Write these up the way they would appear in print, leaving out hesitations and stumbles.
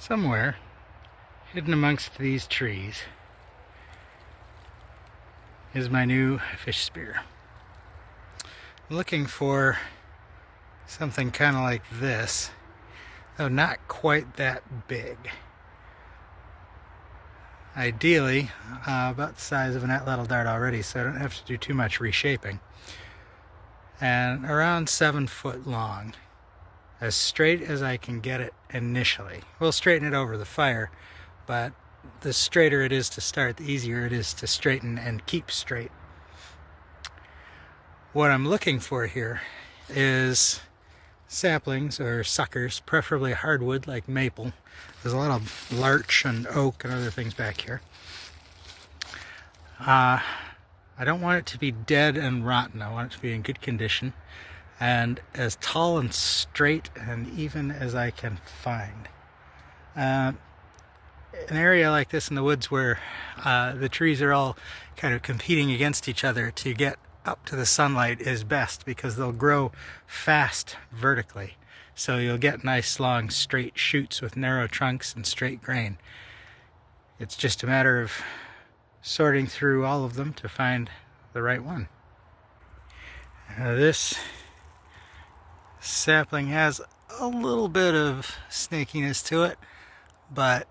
Somewhere, hidden amongst these trees, is my new fish spear. I'm looking for something kind of like this, though not quite that big. Ideally, about the size of an atlatl dart already, so I don't have to do too much reshaping. And around 7 foot long. As straight as I can get it initially. We'll straighten it over the fire, but the straighter it is to start, the easier it is to straighten and keep straight. What I'm looking for here is saplings or suckers, preferably hardwood like maple. There's a lot of larch and oak and other things back here. I don't want it to be dead and rotten. I want it to be in good condition and as tall and straight and even as I can find. An area like this in the woods where the trees are all kind of competing against each other to get up to the sunlight is best, because they'll grow fast vertically. So you'll get nice long straight shoots with narrow trunks and straight grain. It's just a matter of sorting through all of them to find the right one. This sapling has a little bit of snakiness to it, but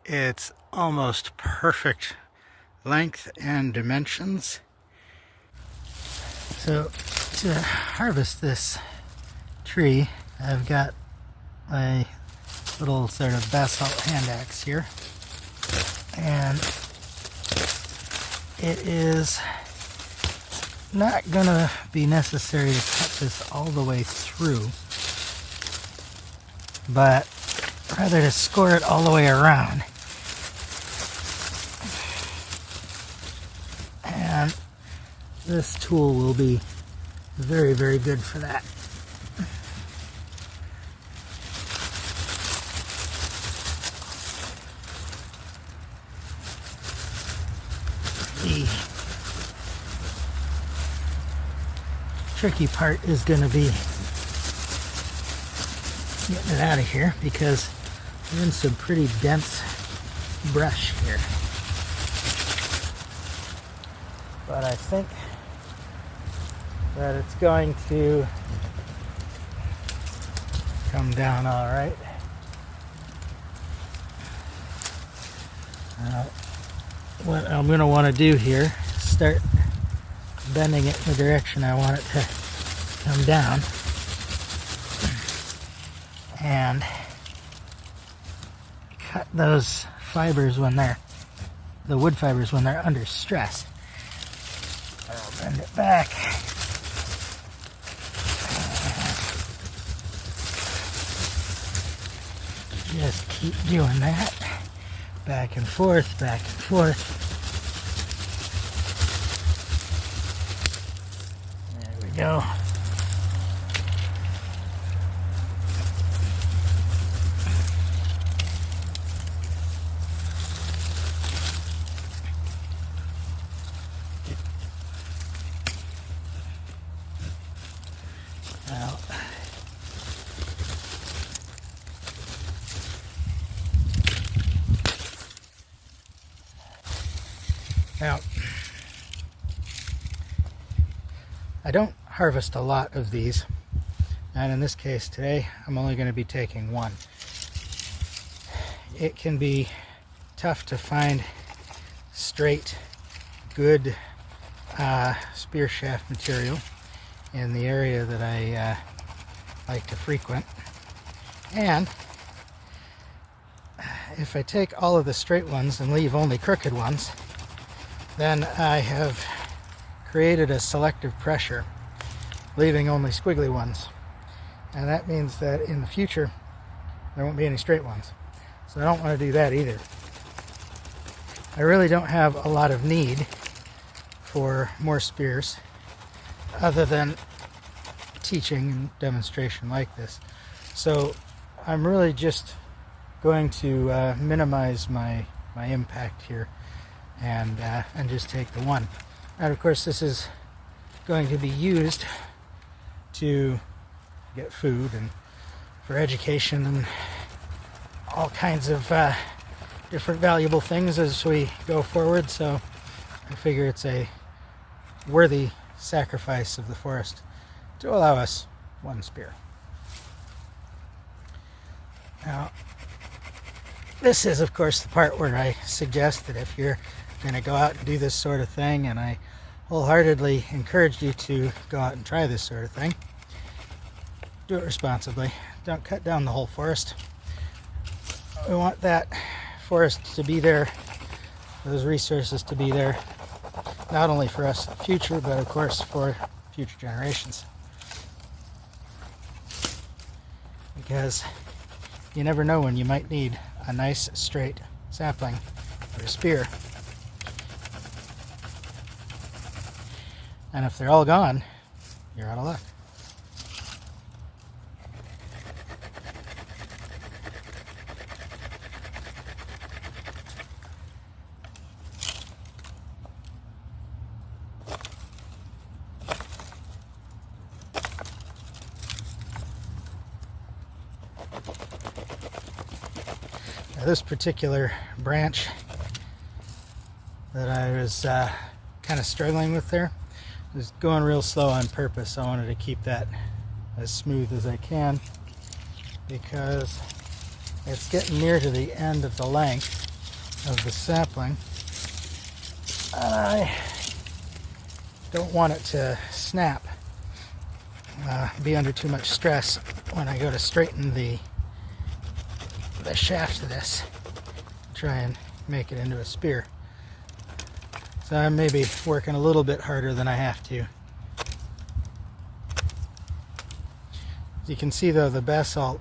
it's almost perfect length and dimensions. So to harvest this tree, I've got my little sort of basalt hand axe here, and it is not gonna be necessary to cut this all the way through, but rather to score it all the way around. And this tool will be very, very good for that. The tricky part is going to be getting it out of here, because we're in some pretty dense brush here. But I think that it's going to come down all right. What I'm going to want to do here is start bending it in the direction I want it to come down, and cut those fibers when the wood fibers when they're under stress. I'll bend it back. Just keep doing that. Back and forth, back and forth. There we go. Now, I don't harvest a lot of these, and in this case today I'm only going to be taking one. It can be tough to find straight, good spear shaft material in the area that I like to frequent, and if I take all of the straight ones and leave only crooked ones, then I have created a selective pressure, leaving only squiggly ones. And that means that in the future, there won't be any straight ones. So I don't want to do that either. I really don't have a lot of need for more spears, other than teaching and demonstration like this. So I'm really just going to minimize my impact here, and just take the one. And of course this is going to be used to get food and for education and all kinds of different valuable things as we go forward, so I figure it's a worthy sacrifice of the forest to allow us one spear. Now, this is, of course, the part where I suggest that if you're going to go out and do this sort of thing, and I wholeheartedly encourage you to go out and try this sort of thing, do it responsibly. Don't cut down the whole forest. We want that forest to be there, those resources to be there, not only for us in the future, but of course for future generations. Because you never know when you might need a nice straight sapling or a spear. And if they're all gone, you're out of luck. Now, this particular branch that I was kind of struggling with there was going real slow on purpose. I wanted to keep that as smooth as I can because it's getting near to the end of the length of the sapling. I don't want it to snap, be under too much stress when I go to straighten the shaft of this, try and make it into a spear. So I'm maybe working a little bit harder than I have to. As you can see though, the basalt,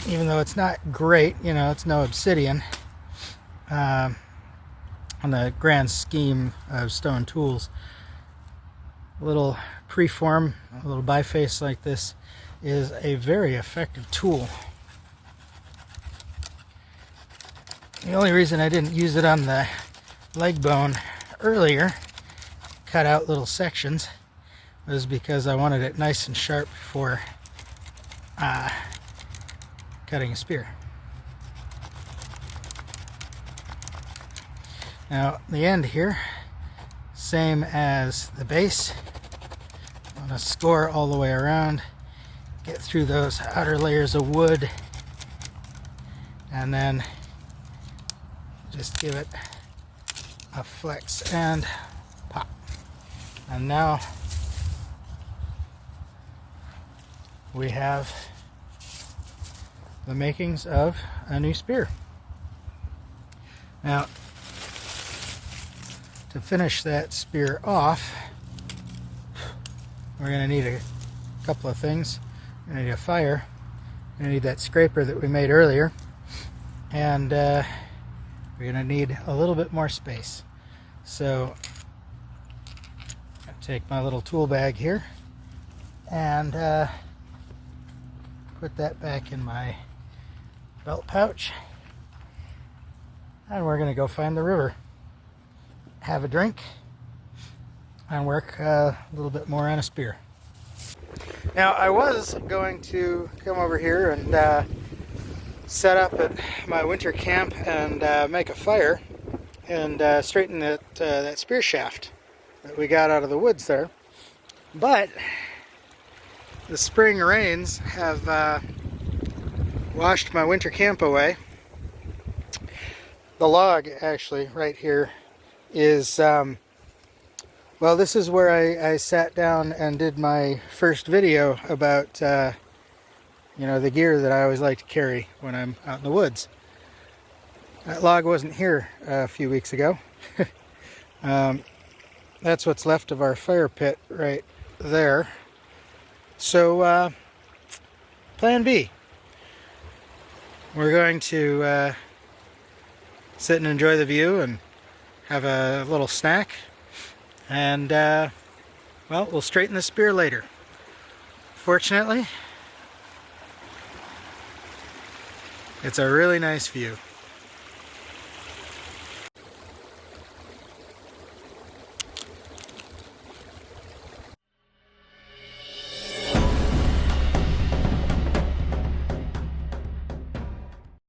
even though it's not great, you know, it's no obsidian, on the grand scheme of stone tools, a little preform, a little biface like this is a very effective tool. The only reason I didn't use it on the leg bone earlier, cut out little sections, was because I wanted it nice and sharp for cutting a spear. Now the end here, same as the base. I'm going to score all the way around, get through those outer layers of wood, and then just give it a flex and pop. And now we have the makings of a new spear. Now, to finish that spear off, we're going to need a couple of things. We're going to need a fire. We're going to need that scraper that we made earlier. And we're going to need a little bit more space. So I'll take my little tool bag here and put that back in my belt pouch. And we're going to go find the river, have a drink, and work a little bit more on a spear. Now, I was going to come over here and set up at my winter camp and make a fire and straighten that spear shaft that we got out of the woods there. But the spring rains have washed my winter camp away. The log actually right here is, well, this is where I sat down and did my first video about you know, the gear that I always like to carry when I'm out in the woods. That log wasn't here a few weeks ago. That's what's left of our fire pit right there. So, plan B. We're going to sit and enjoy the view and have a little snack. And, well, we'll straighten the spear later. Fortunately, it's a really nice view.